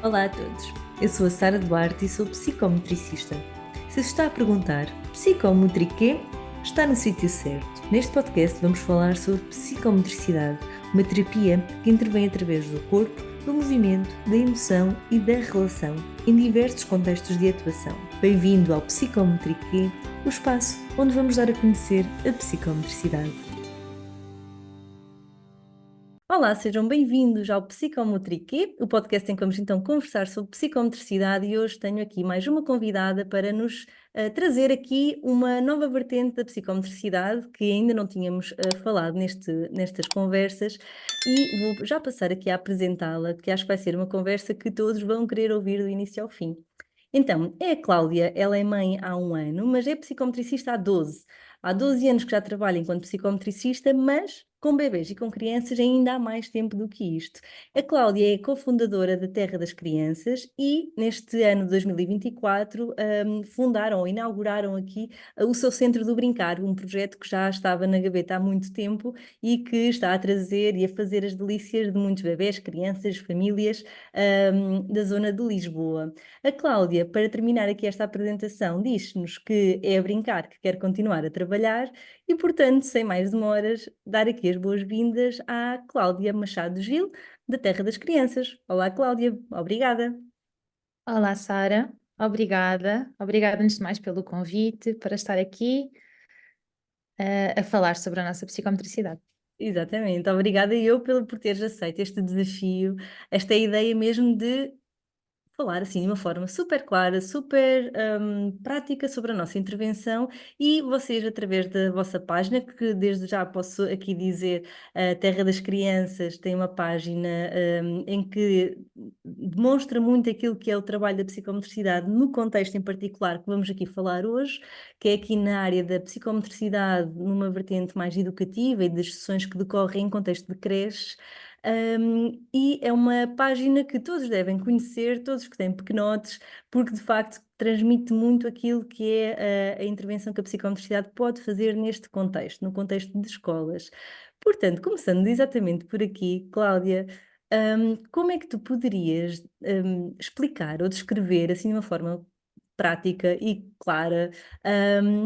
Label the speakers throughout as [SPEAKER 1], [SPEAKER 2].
[SPEAKER 1] Olá a todos, eu sou a Sara Duarte e sou psicometricista. Se se está a perguntar, psicometriquê? Está no sítio certo. Neste podcast vamos falar sobre psicometricidade, uma terapia que intervém através do corpo, do movimento, da emoção e da relação, em diversos contextos de atuação. Bem-vindo ao Psicometriquê, o espaço onde vamos dar a conhecer a psicometricidade. Olá, sejam bem-vindos ao Psicometriquê, o podcast em que vamos então conversar sobre psicometricidade, e hoje tenho aqui mais uma convidada para nos trazer aqui uma nova vertente da psicometricidade que ainda não tínhamos falado nestas conversas, e vou já passar aqui a apresentá-la, que acho que vai ser uma conversa que todos vão querer ouvir do início ao fim. Então, é a Cláudia, ela é mãe há um ano, mas é psicometricista há 12. Há 12 anos que já trabalha enquanto psicometricista, mas com bebês e com crianças ainda há mais tempo do que isto. A Cláudia é cofundadora da Terra das Crianças e, neste ano de 2024, fundaram ou inauguraram aqui o seu Centro do Brincar, um projeto que já estava na gaveta há muito tempo e que está a trazer e a fazer as delícias de muitos bebés, crianças, famílias, da zona de Lisboa. A Cláudia, para terminar aqui esta apresentação, diz-nos que é a brincar que quer continuar a trabalhar e, portanto, sem mais demoras, dar aqui as boas-vindas à Cláudia Machado Gil, da Terra das Crianças. Olá, Cláudia, obrigada.
[SPEAKER 2] Olá, Sara. Obrigada. Obrigada, antes de mais, pelo convite para estar aqui a falar sobre a nossa psicometricidade.
[SPEAKER 1] Exatamente, obrigada eu por teres aceito este desafio, esta ideia mesmo de falar assim de uma forma super clara, super prática sobre a nossa intervenção, e vocês, através da vossa página, que desde já posso aqui dizer, a Terra das Crianças tem uma página em que demonstra muito aquilo que é o trabalho da psicometricidade no contexto em particular que vamos aqui falar hoje, que é aqui na área da psicometricidade, numa vertente mais educativa e das sessões que decorrem em contexto de creches. E é uma página que todos devem conhecer, todos que têm pequenotes, porque de facto transmite muito aquilo que é a intervenção que a psicomotricidade pode fazer neste contexto, no contexto de escolas. Portanto, começando exatamente por aqui, Cláudia, como é que tu poderias explicar ou descrever, assim de uma forma prática e clara,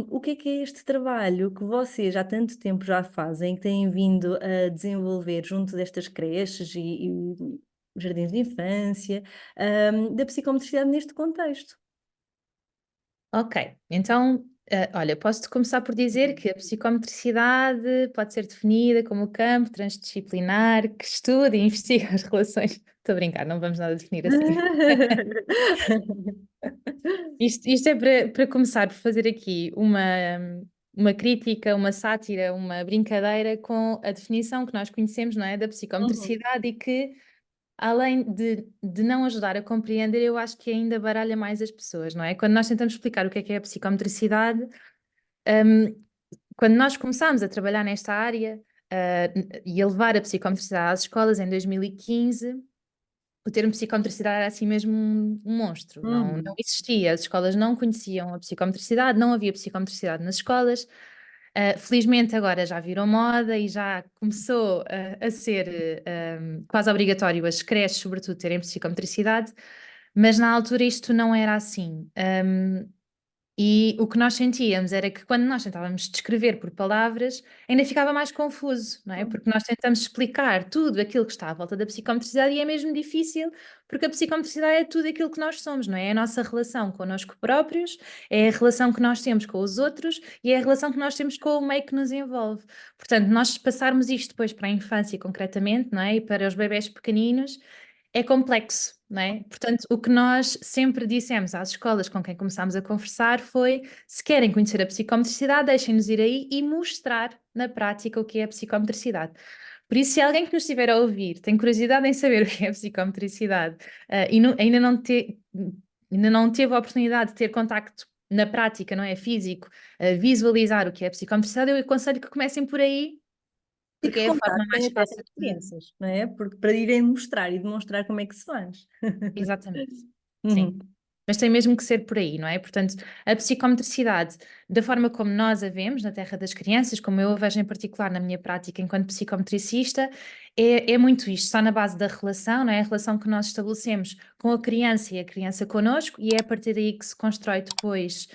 [SPEAKER 1] o que é este trabalho que vocês há tanto tempo já fazem, que têm vindo a desenvolver junto destas creches e jardins de infância, da psicomotricidade neste contexto?
[SPEAKER 2] Ok, então, olha, posso-te começar por dizer que a psicometricidade pode ser definida como o campo transdisciplinar que estuda e investiga as relações. Estou a brincar, não vamos nada definir assim. Isto é para começar por fazer aqui uma crítica, uma sátira, uma brincadeira com a definição que nós conhecemos, não é, da
[SPEAKER 1] Uhum.
[SPEAKER 2] psicometricidade e que, além de não ajudar a compreender, eu acho que ainda baralha mais as pessoas, não é? Quando nós tentamos explicar o que é a psicometricidade, hum, quando nós começámos a trabalhar nesta área, e a levar a psicometricidade às escolas em 2015, o termo psicometricidade era assim mesmo um monstro, não
[SPEAKER 1] Uhum.
[SPEAKER 2] existia, as escolas não conheciam a psicometricidade, não havia psicometricidade nas escolas. Felizmente agora já virou moda e já começou a ser quase obrigatório as creches, sobretudo, terem psicometricidade, mas na altura isto não era assim. E o que nós sentíamos era que quando nós tentávamos descrever por palavras, ainda ficava mais confuso, não é? Porque nós tentamos explicar tudo aquilo que está à volta da psicometricidade e é mesmo difícil, porque a psicometricidade é tudo aquilo que nós somos, não é? É a nossa relação connosco próprios, é a relação que nós temos com os outros e é a relação que nós temos com o meio que nos envolve. Portanto, nós passarmos isto depois para a infância concretamente, não é? E para os bebés pequeninos, é complexo, não é? Portanto, o que nós sempre dissemos às escolas com quem começámos a conversar foi: se querem conhecer a psicometricidade, deixem-nos ir aí e mostrar na prática o que é a psicometricidade. Por isso, se alguém que nos estiver a ouvir tem curiosidade em saber o que é a psicometricidade, e ainda não teve a oportunidade de ter contacto na prática, não é? Físico, visualizar o que é a psicometricidade, eu aconselho que comecem por aí,
[SPEAKER 1] E
[SPEAKER 2] porque
[SPEAKER 1] que
[SPEAKER 2] é a forma
[SPEAKER 1] contactem
[SPEAKER 2] mais
[SPEAKER 1] a Terra
[SPEAKER 2] fácil
[SPEAKER 1] das
[SPEAKER 2] de.
[SPEAKER 1] Crianças, não é? Porque para irem mostrar e demonstrar como é que se faz.
[SPEAKER 2] Exatamente. Sim.
[SPEAKER 1] Uhum.
[SPEAKER 2] Mas tem mesmo que ser por aí, não é? Portanto, a psicometricidade, da forma como nós a vemos na Terra das Crianças, como eu a vejo em particular na minha prática enquanto psicometricista, é muito isto, está na base da relação, não é? A relação que nós estabelecemos com a criança e a criança connosco, e é a partir daí que se constrói depois,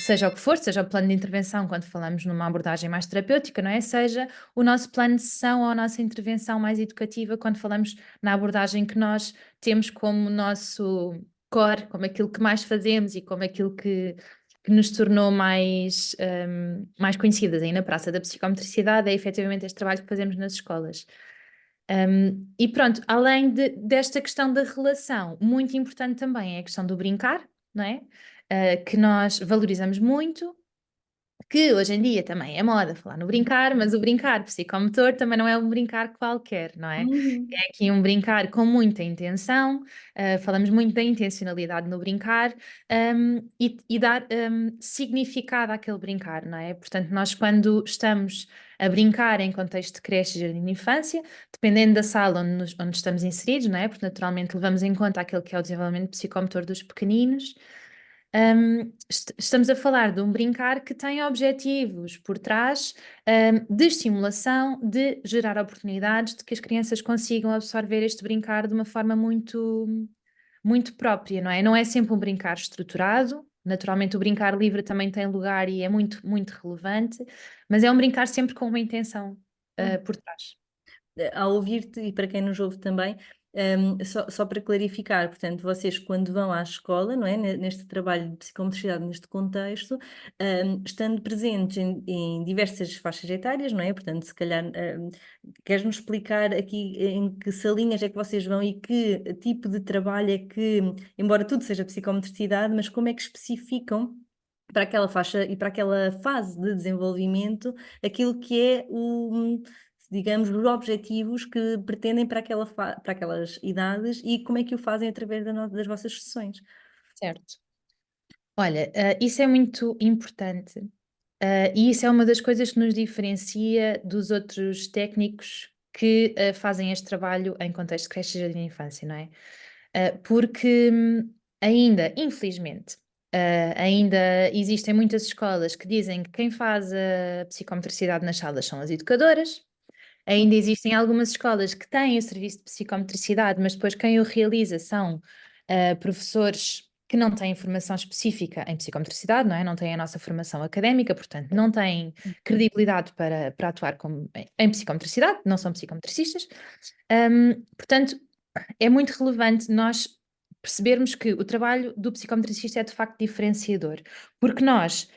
[SPEAKER 2] seja o que for, seja o plano de intervenção, quando falamos numa abordagem mais terapêutica, não é? Seja o nosso plano de sessão ou a nossa intervenção mais educativa, quando falamos na abordagem que nós temos como nosso core, como aquilo que mais fazemos e como aquilo que nos tornou mais conhecidas aí na Praça da Psicometricidade, é efetivamente este trabalho que fazemos nas escolas. E pronto, além desta questão da relação, muito importante também é a questão do brincar, não é? Que nós valorizamos muito, que hoje em dia também é moda falar no brincar, mas o brincar psicomotor também não é um brincar qualquer, não é?
[SPEAKER 1] Uhum.
[SPEAKER 2] É aqui um brincar com muita intenção, falamos muito da intencionalidade no brincar, e dar significado àquele brincar, não é? Portanto, nós quando estamos a brincar em contexto de creche e jardim de infância, dependendo da sala onde estamos inseridos, não é? Porque naturalmente levamos em conta aquele que é o desenvolvimento psicomotor dos pequeninos. Estamos a falar de um brincar que tem objetivos por trás, de estimulação, de gerar oportunidades, de que as crianças consigam absorver este brincar de uma forma muito, muito própria, não é? Não é sempre um brincar estruturado. Naturalmente, o brincar livre também tem lugar e é muito, muito relevante, mas é um brincar sempre com uma intenção, por trás.
[SPEAKER 1] Ao ouvir-te e para quem nos ouve também, só para clarificar, portanto, vocês quando vão à escola, não é, neste trabalho de psicomotricidade, neste contexto, estando presentes em diversas faixas etárias, não é? Portanto, se calhar, queres-nos explicar aqui em que salinhas é que vocês vão e que tipo de trabalho é que, embora tudo seja psicomotricidade, mas como é que especificam para aquela faixa e para aquela fase de desenvolvimento aquilo que é digamos, os objetivos que pretendem para para aquelas idades e como é que o fazem através das vossas sessões?
[SPEAKER 2] Certo. Olha, isso é muito importante, e isso é uma das coisas que nos diferencia dos outros técnicos que fazem este trabalho em contexto de creche e jardim de infância, não é? Porque ainda, infelizmente, ainda existem muitas escolas que dizem que quem faz a psicometricidade nas salas são as educadoras. Ainda existem algumas escolas que têm o serviço de psicometricidade, mas depois quem o realiza são professores que não têm formação específica em psicometricidade, não é? Não têm a nossa formação académica, portanto, não têm credibilidade para atuar em psicometricidade, não são psicometricistas. Portanto, é muito relevante nós percebermos que o trabalho do psicometricista é de facto diferenciador, porque nós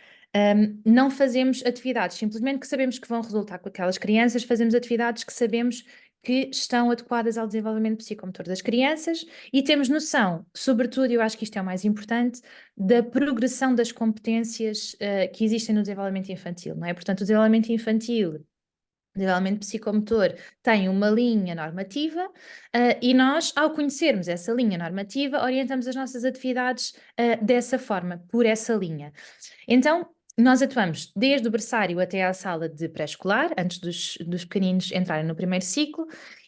[SPEAKER 2] não fazemos atividades simplesmente que sabemos que vão resultar com aquelas crianças, fazemos atividades que sabemos que estão adequadas ao desenvolvimento psicomotor das crianças e temos noção, sobretudo, eu acho que isto é o mais importante, da progressão das competências que existem no desenvolvimento infantil, não é? Portanto, o desenvolvimento infantil, o desenvolvimento psicomotor tem uma linha normativa, e nós, ao conhecermos essa linha normativa, orientamos as nossas atividades dessa forma, por essa linha. Então, nós atuamos desde o berçário até à sala de pré-escolar, antes dos pequeninos entrarem no primeiro ciclo,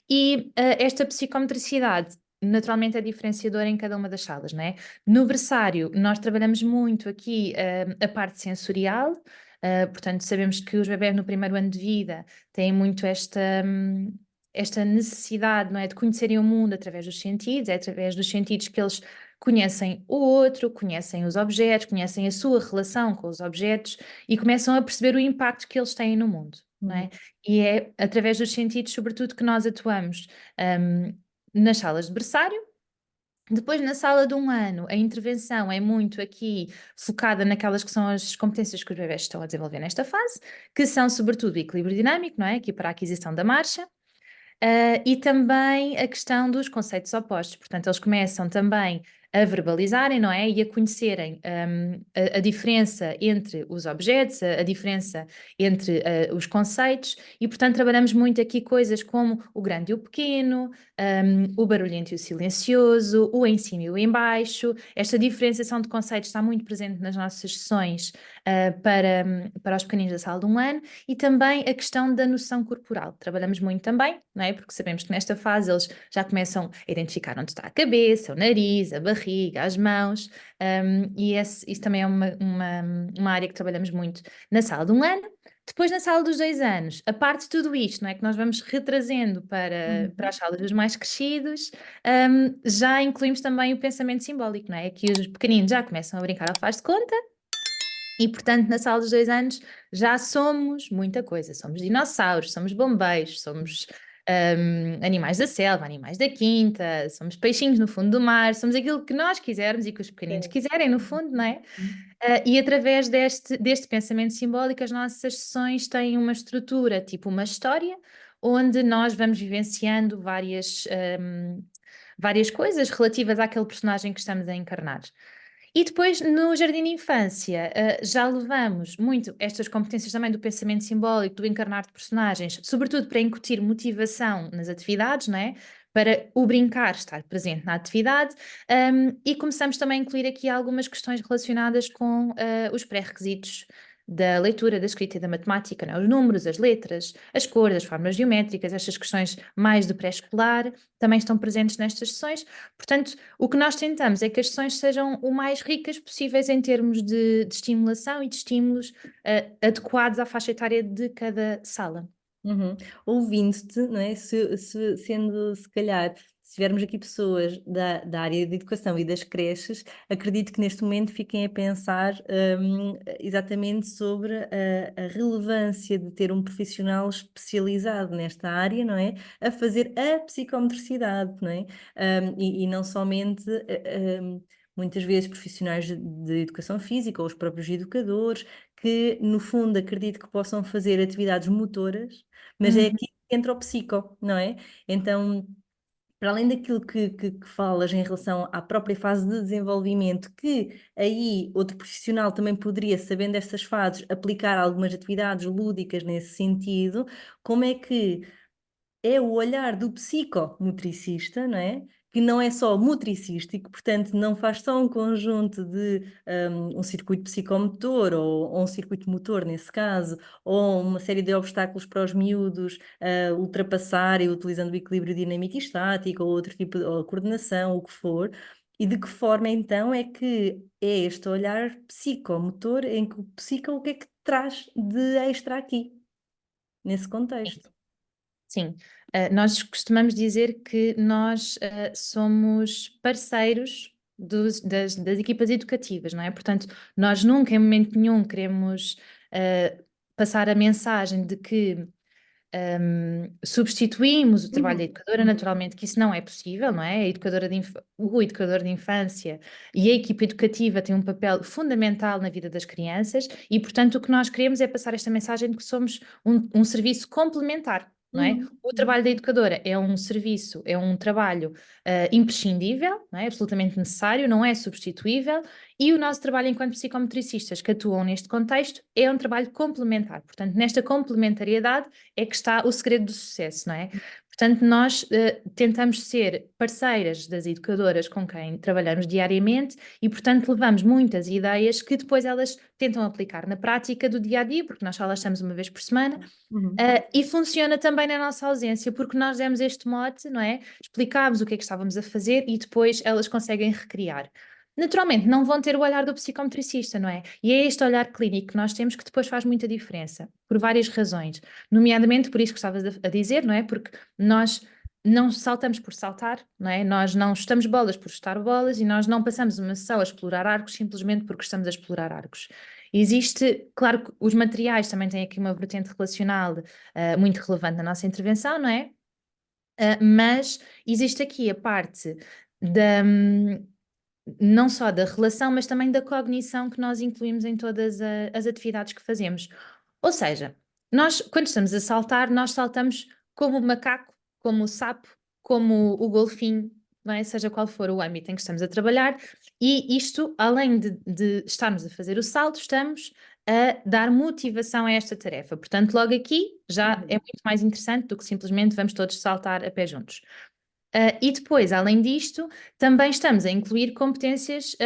[SPEAKER 2] e esta psicometricidade naturalmente é diferenciadora em cada uma das salas, não é? No berçário, nós trabalhamos muito aqui a parte sensorial, portanto, sabemos que os bebés no primeiro ano de vida têm muito esta necessidade, não é, de conhecerem o mundo através dos sentidos, é através dos sentidos que eles conhecem o outro, conhecem os objetos, conhecem a sua relação com os objetos e começam a perceber o impacto que eles têm no mundo, não
[SPEAKER 1] Uhum.
[SPEAKER 2] é? E é através dos sentidos, sobretudo, que nós atuamos nas salas de berçário. Depois, na sala de 1 ano, a intervenção é muito aqui focada naquelas que são as competências que os bebés estão a desenvolver nesta fase, que são, sobretudo, o equilíbrio dinâmico, não é? Aqui para a aquisição da marcha. E também a questão dos conceitos opostos, portanto, eles começam também a verbalizarem, não é? E a conhecerem a diferença entre os objetos, a diferença entre os conceitos, e portanto trabalhamos muito aqui coisas como o grande e o pequeno, o barulhento e o silencioso, o em cima e o em baixo. Esta diferenciação de conceitos está muito presente nas nossas sessões para os pequeninos da sala de 1 ano, e também a questão da noção corporal. Trabalhamos muito também, não é? Porque sabemos que nesta fase eles já começam a identificar onde está a cabeça, o nariz, a barriga, as mãos, e isso também é uma área que trabalhamos muito na sala de 1 ano. Depois, na sala dos 2 anos, a parte de tudo isto, não é? Que nós vamos retrazendo para as salas dos mais crescidos, já incluímos também o pensamento simbólico, não é? Que os pequeninos já começam a brincar ao faz de conta e, portanto, na sala dos 2 anos já somos muita coisa. Somos dinossauros, somos bombeiros, somos animais da selva, animais da quinta, somos peixinhos no fundo do mar, somos aquilo que nós quisermos e que os pequeninos
[SPEAKER 1] Sim.
[SPEAKER 2] quiserem, no fundo, não é? E através deste pensamento simbólico, as nossas sessões têm uma estrutura, tipo uma história, onde nós vamos vivenciando várias coisas relativas àquele personagem que estamos a encarnar. E depois, no jardim de infância, já levamos muito estas competências também do pensamento simbólico, do encarnar de personagens, sobretudo para incutir motivação nas atividades, não é? Para o brincar estar presente na atividade, e começamos também a incluir aqui algumas questões relacionadas com os pré-requisitos da leitura, da escrita e da matemática, não é? Os números, as letras, as cores, as formas geométricas, estas questões mais do pré-escolar também estão presentes nestas sessões. Portanto, o que nós tentamos é que as sessões sejam o mais ricas possíveis em termos de estimulação e de estímulos adequados à faixa etária de cada sala.
[SPEAKER 1] Uhum. Ouvindo-te, não é? Sendo, se calhar, se tivermos aqui pessoas da área de educação e das creches, acredito que neste momento fiquem a pensar exatamente sobre a relevância de ter um profissional especializado nesta área, não é? A fazer a psicomotricidade, não é? E não somente. Muitas vezes profissionais de educação física ou os próprios educadores, que no fundo acredito que possam fazer atividades motoras, mas é
[SPEAKER 2] Uhum.
[SPEAKER 1] aqui que entra o psico, não é? Então, para além daquilo que falas em relação à própria fase de desenvolvimento, que aí outro profissional também poderia, sabendo estas fases, aplicar algumas atividades lúdicas nesse sentido, como é que é o olhar do psicomotricista, não é? Que não é só motricístico, portanto, não faz só um conjunto de um circuito psicomotor ou um circuito motor, nesse caso, ou uma série de obstáculos para os miúdos ultrapassarem utilizando o equilíbrio dinâmico e estático ou outro tipo de ou coordenação, o que for. E de que forma então é que é este olhar psicomotor em que o psico o que é que traz de extra aqui, nesse contexto?
[SPEAKER 2] Sim, nós costumamos dizer que nós somos parceiros das equipas educativas, não é? Portanto, nós nunca, em momento nenhum, queremos passar a mensagem de que substituímos o trabalho da
[SPEAKER 1] Uhum.
[SPEAKER 2] educadora, naturalmente que isso não é possível, não é? O educador de infância e a equipa educativa têm um papel fundamental na vida das crianças e, portanto, o que nós queremos é passar esta mensagem de que somos um serviço complementar. Não é?
[SPEAKER 1] Uhum.
[SPEAKER 2] O trabalho da educadora é um serviço, é um trabalho imprescindível, não é? Absolutamente necessário, não é substituível, e o nosso trabalho enquanto psicometricistas que atuam neste contexto é um trabalho complementar. Portanto, nesta complementariedade é que está o segredo do sucesso, não é? Portanto, nós tentamos ser parceiras das educadoras com quem trabalhamos diariamente e, portanto, levamos muitas ideias que depois elas tentam aplicar na prática do dia a dia, porque nós só lá estamos uma vez por semana.
[SPEAKER 1] Uhum.
[SPEAKER 2] E funciona também na nossa ausência, porque nós demos este mote, não é? Explicámos o que é que estávamos a fazer e depois elas conseguem recriar. Naturalmente, não vão ter o olhar do psicometricista, não é? E é este olhar clínico que nós temos que depois faz muita diferença, por várias razões. Nomeadamente por isso que estavas a dizer, não é? Porque nós não saltamos por saltar, não é? Nós não chutamos bolas por chutar bolas e nós não passamos uma sessão a explorar arcos simplesmente porque estamos a explorar arcos. Existe, claro que os materiais também têm aqui uma vertente relacional muito relevante na nossa intervenção, não é? Mas existe aqui a parte da, não só da relação, mas também da cognição que nós incluímos em todas as atividades que fazemos. Ou seja, nós, quando estamos a saltar, nós saltamos como o macaco, como o sapo, como o golfinho, não é? Seja qual for o âmbito em que estamos a trabalhar, e isto, além de estarmos a fazer o salto, estamos a dar motivação a esta tarefa. Portanto, logo aqui já é
[SPEAKER 1] Uhum.
[SPEAKER 2] muito mais interessante do que simplesmente vamos todos saltar a pé juntos. E depois, além disto, também estamos a incluir competências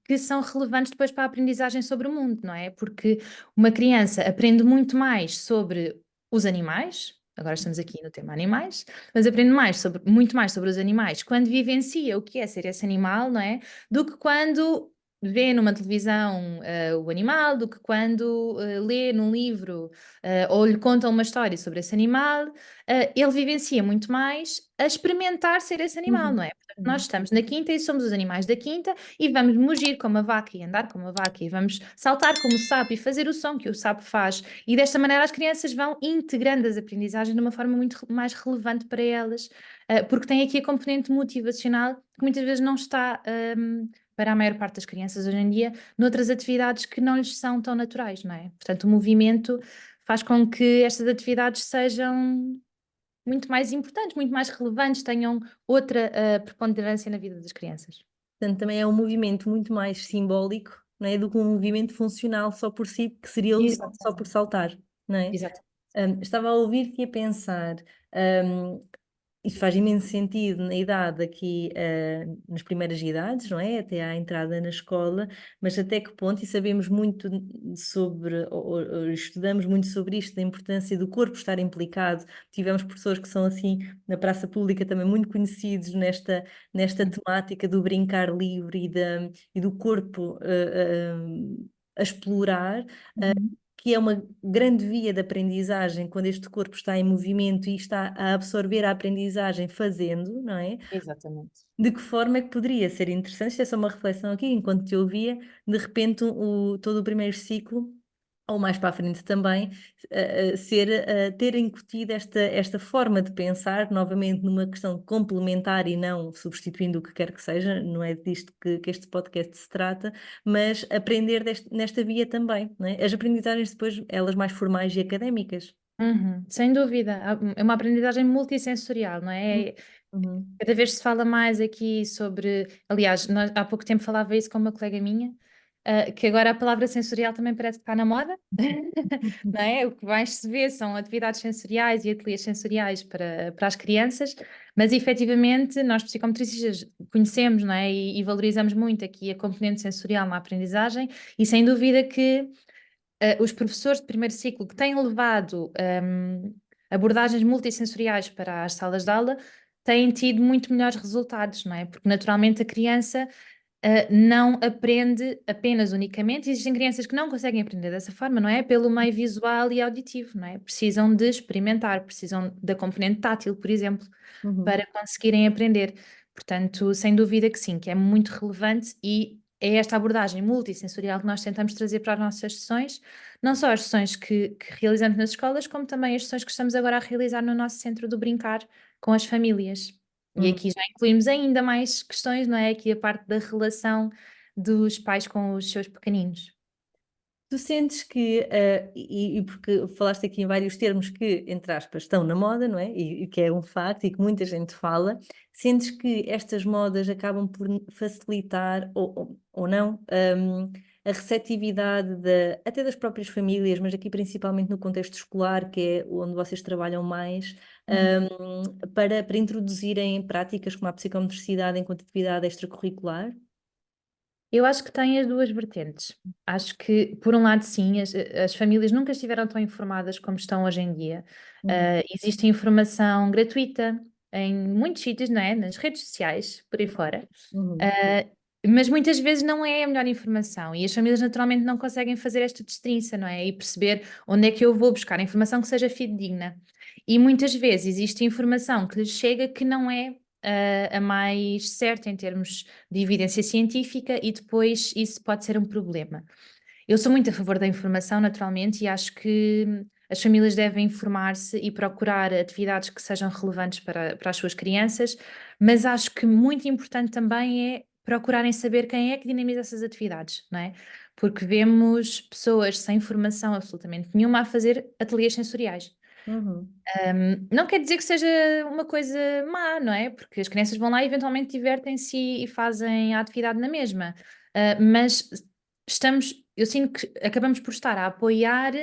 [SPEAKER 2] que são relevantes depois para a aprendizagem sobre o mundo, não é? Porque uma criança aprende muito mais sobre os animais, agora estamos aqui no tema animais, mas aprende muito mais sobre os animais quando vivencia o que é ser esse animal, não é? Do que quando vê numa televisão o animal do que quando lê num livro ou lhe contam uma história sobre esse animal. Ele vivencia muito mais a experimentar ser esse animal, não
[SPEAKER 1] Uhum,
[SPEAKER 2] é? Portanto, nós
[SPEAKER 1] uhum.
[SPEAKER 2] estamos na quinta e somos os animais da quinta e vamos mugir como a vaca e andar como a vaca e vamos saltar como o sapo e fazer o som que o sapo faz. E desta maneira as crianças vão integrando as aprendizagens de uma forma muito mais relevante para elas, porque tem aqui a componente motivacional que muitas vezes não está para a maior parte das crianças hoje em dia, noutras atividades que não lhes são tão naturais, não é? Portanto, o movimento faz com que estas atividades sejam muito mais importantes, muito mais relevantes, tenham outra preponderância na vida das crianças.
[SPEAKER 1] Portanto, também é um movimento muito mais simbólico, não é, do que um movimento funcional só por si, que seria o só por
[SPEAKER 2] Exatamente.
[SPEAKER 1] saltar, não é?
[SPEAKER 2] Exato.
[SPEAKER 1] Estava a ouvir-te e a pensar, hum, isto faz imenso sentido na idade aqui, nas primeiras idades, não é? Até à entrada na escola, mas até que ponto, e sabemos muito sobre, ou estudamos muito sobre isto, da importância do corpo estar implicado. Tivemos professores que são assim, na praça pública também muito conhecidos nesta
[SPEAKER 2] Uhum.
[SPEAKER 1] temática do brincar livre e do corpo a explorar,
[SPEAKER 2] Uhum.
[SPEAKER 1] que é uma grande via de aprendizagem quando este corpo está em movimento e está a absorver a aprendizagem fazendo, não é?
[SPEAKER 2] Exatamente.
[SPEAKER 1] De que forma é que poderia ser interessante, isto é só uma reflexão aqui, enquanto te ouvia, de repente todo o primeiro ciclo, ou mais para a frente também, ter incutido esta forma de pensar, novamente numa questão complementar e não substituindo o que quer que seja, não é disto que este podcast se trata, mas aprender nesta via também, não é? As aprendizagens depois, elas mais formais e académicas.
[SPEAKER 2] Uhum. Sem dúvida, é uma aprendizagem multissensorial, não é?
[SPEAKER 1] Uhum.
[SPEAKER 2] Cada vez se fala mais aqui sobre. Aliás, há pouco tempo falava isso com uma colega minha, que agora a palavra sensorial também parece que está na moda, não é? O que mais se vê são atividades sensoriais e ateliês sensoriais para as crianças, mas efetivamente nós psicometristas conhecemos, não é? E valorizamos muito aqui a componente sensorial na aprendizagem, e sem dúvida que os professores de primeiro ciclo que têm levado abordagens multissensoriais para as salas de aula têm tido muito melhores resultados, não é? Porque naturalmente a criança não aprende apenas unicamente, existem crianças que não conseguem aprender dessa forma, não é? Pelo meio visual e auditivo, não é? Precisam de experimentar, precisam da componente tátil, por exemplo,
[SPEAKER 1] Uhum.
[SPEAKER 2] para conseguirem aprender. Portanto, sem dúvida que sim, que é muito relevante e é esta abordagem multissensorial que nós tentamos trazer para as nossas sessões, não só as sessões que realizamos nas escolas, como também as sessões que estamos agora a realizar no nosso centro do brincar com as famílias. E
[SPEAKER 1] Uhum.
[SPEAKER 2] aqui já incluímos ainda mais questões, não é? Aqui a parte da relação dos pais com os seus pequeninos.
[SPEAKER 1] Tu sentes que, e porque falaste aqui em vários termos que, entre aspas, estão na moda, não é? E que é um facto e que muita gente fala, sentes que estas modas acabam por facilitar ou não, a receptividade até das próprias famílias, mas aqui principalmente no contexto escolar, que é onde vocês trabalham mais,
[SPEAKER 2] Uhum.
[SPEAKER 1] para introduzirem práticas como a psicomotricidade enquanto atividade extracurricular?
[SPEAKER 2] Eu acho que tem as duas vertentes. Acho que, por um lado, sim, as famílias nunca estiveram tão informadas como estão hoje em dia.
[SPEAKER 1] Uhum.
[SPEAKER 2] Existe informação gratuita em muitos sítios, não é? Nas redes sociais, por aí fora.
[SPEAKER 1] Uhum.
[SPEAKER 2] Uh, mas muitas vezes não é a melhor informação e as famílias naturalmente não conseguem fazer esta distinção, não é? E perceber onde é que eu vou buscar informação que seja fidedigna. E muitas vezes existe informação que lhes chega que não é a mais certa em termos de evidência científica e depois isso pode ser um problema. Eu sou muito a favor da informação, naturalmente, e acho que as famílias devem informar-se e procurar atividades que sejam relevantes para as suas crianças, mas acho que muito importante também é procurarem saber quem é que dinamiza essas atividades, não é? Porque vemos pessoas sem formação absolutamente nenhuma a fazer ateliês sensoriais.
[SPEAKER 1] Uhum.
[SPEAKER 2] Não quer dizer que seja uma coisa má, não é? Porque as crianças vão lá e eventualmente divertem-se e fazem a atividade na mesma. Mas eu sinto que acabamos por estar a apoiar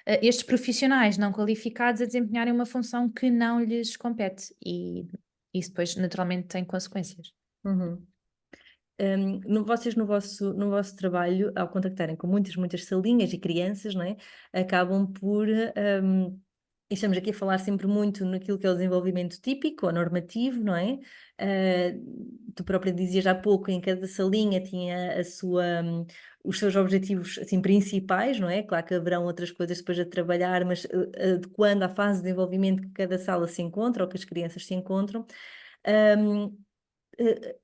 [SPEAKER 2] estes profissionais não qualificados a desempenharem uma função que não lhes compete e isso depois naturalmente tem consequências.
[SPEAKER 1] Uhum. Vocês no vosso trabalho, ao contactarem com muitas salinhas e crianças, não é? Acabam por E estamos aqui a falar sempre muito naquilo que é o desenvolvimento típico ou normativo, não é? Tu própria dizias há pouco, em cada salinha tinha os seus objetivos assim, principais, não é? Claro que haverão outras coisas depois a trabalhar, mas adequando à fase de desenvolvimento que cada sala se encontra ou que as crianças se encontram. Um,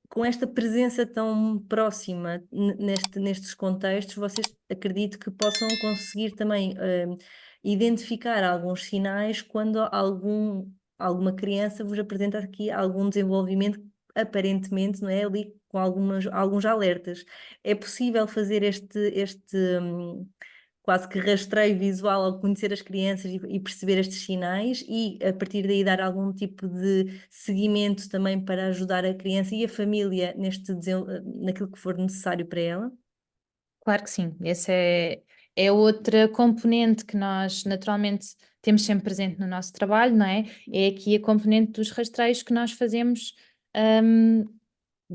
[SPEAKER 1] com esta presença tão próxima nestes contextos, vocês acredito que possam conseguir também identificar alguns sinais quando alguma criança vos apresenta aqui algum desenvolvimento, aparentemente, não é? Ali com alguns alertas. É possível fazer quase que rastreio visual ao conhecer as crianças e perceber estes sinais e a partir daí dar algum tipo de seguimento também para ajudar a criança e a família naquilo que for necessário para ela?
[SPEAKER 2] Claro que sim, essa é outra componente que nós naturalmente temos sempre presente no nosso trabalho, não é? É aqui a componente dos rastreios que nós fazemos hum,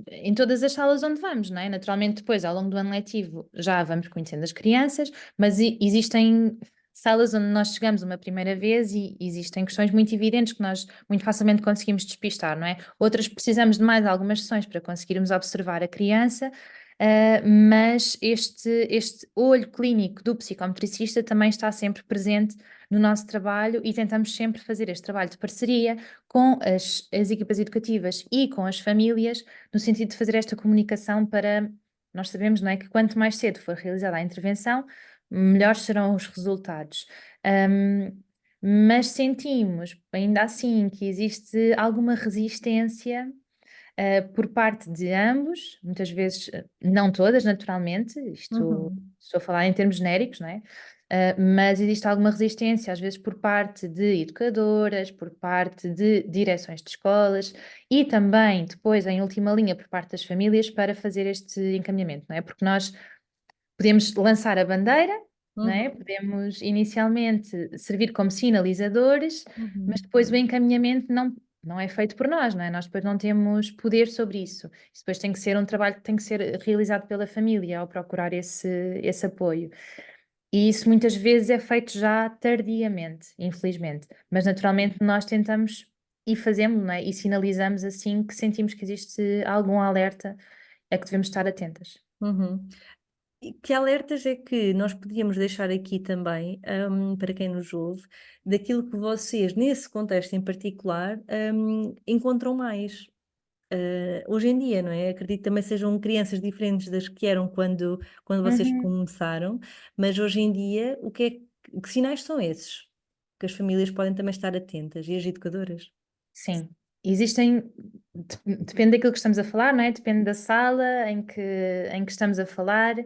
[SPEAKER 2] em todas as salas onde vamos, não é? Naturalmente depois, ao longo do ano letivo, já vamos conhecendo as crianças, mas existem salas onde nós chegamos uma primeira vez e existem questões muito evidentes que nós muito facilmente conseguimos despistar, não é? Outras precisamos de mais algumas sessões para conseguirmos observar a criança, mas este olho clínico do psicometricista também está sempre presente no nosso trabalho e tentamos sempre fazer este trabalho de parceria com as equipas educativas e com as famílias, no sentido de fazer esta comunicação para. Nós sabemos, não é, que quanto mais cedo for realizada a intervenção, melhores serão os resultados. Um, mas sentimos, ainda assim, que existe alguma resistência por parte de ambos, muitas vezes, não todas, naturalmente, isto
[SPEAKER 1] Uhum,
[SPEAKER 2] estou a falar em termos genéricos, não é? Mas existe alguma resistência, às vezes, por parte de educadoras, por parte de direções de escolas e também, depois, em última linha, por parte das famílias para fazer este encaminhamento, não é? Porque nós podemos lançar a bandeira, não é?
[SPEAKER 1] uhum,
[SPEAKER 2] Podemos inicialmente servir como sinalizadores, mas
[SPEAKER 1] uhum,
[SPEAKER 2] depois o encaminhamento não é feito por nós, não é? Nós depois não temos poder sobre isso. Isso depois tem que ser um trabalho que tem que ser realizado pela família ao procurar esse apoio. E isso muitas vezes é feito já tardiamente, infelizmente. Mas naturalmente nós tentamos e fazemos, não é? E sinalizamos assim que sentimos que existe algum alerta a que devemos estar atentas.
[SPEAKER 1] uhum. E que alertas é que nós podíamos deixar aqui também, para quem nos ouve, daquilo que vocês, nesse contexto em particular, encontram mais? Hoje em dia, não é? Acredito que também sejam crianças diferentes das que eram quando vocês
[SPEAKER 2] Uhum.
[SPEAKER 1] começaram, mas hoje em dia, que sinais são esses? Que as famílias podem também estar atentas e as educadoras?
[SPEAKER 2] Sim, existem, depende daquilo que estamos a falar, não é? Depende da sala em que estamos a falar,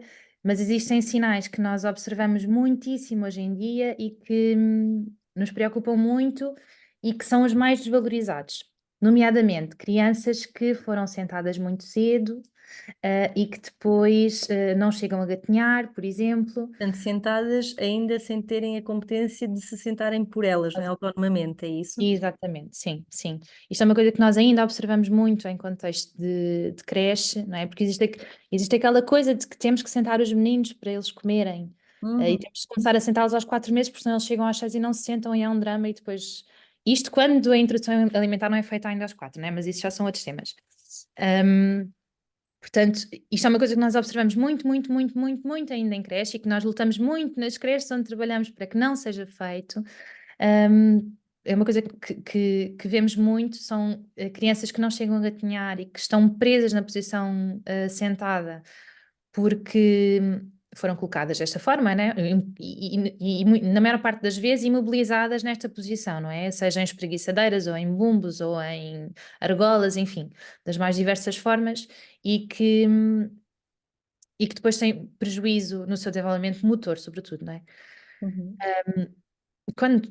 [SPEAKER 2] mas existem sinais que nós observamos muitíssimo hoje em dia e que nos preocupam muito e que são os mais desvalorizados, nomeadamente crianças que foram sentadas muito cedo, e que depois não chegam a gatinhar, por exemplo.
[SPEAKER 1] Portanto, sentadas ainda sem terem a competência de se sentarem por elas, não é? Autonomamente, é isso?
[SPEAKER 2] Exatamente, sim, sim. Isto é uma coisa que nós ainda observamos muito em contexto de creche, não é? Porque existe aquela coisa de que temos que sentar os meninos para eles comerem, e
[SPEAKER 1] Uhum,
[SPEAKER 2] temos que começar a sentá-los aos 4 meses, porque senão eles chegam às 6 e não se sentam e é um drama, e depois. Isto quando a introdução alimentar não é feita ainda aos 4, não é? Mas isso já são outros temas. Ahm, Portanto, isto é uma coisa que nós observamos muito, muito, muito, muito, muito ainda em creche e que nós lutamos muito nas creches onde trabalhamos para que não seja feito. Um, é uma coisa que vemos muito, são crianças que não chegam a gatinhar e que estão presas na posição sentada porque foram colocadas desta forma, né? Na maior parte das vezes imobilizadas nesta posição, não é? Seja em espreguiçadeiras ou em bumbos ou em argolas, enfim, das mais diversas formas e que depois têm prejuízo no seu desenvolvimento motor, sobretudo, não é?
[SPEAKER 1] uhum.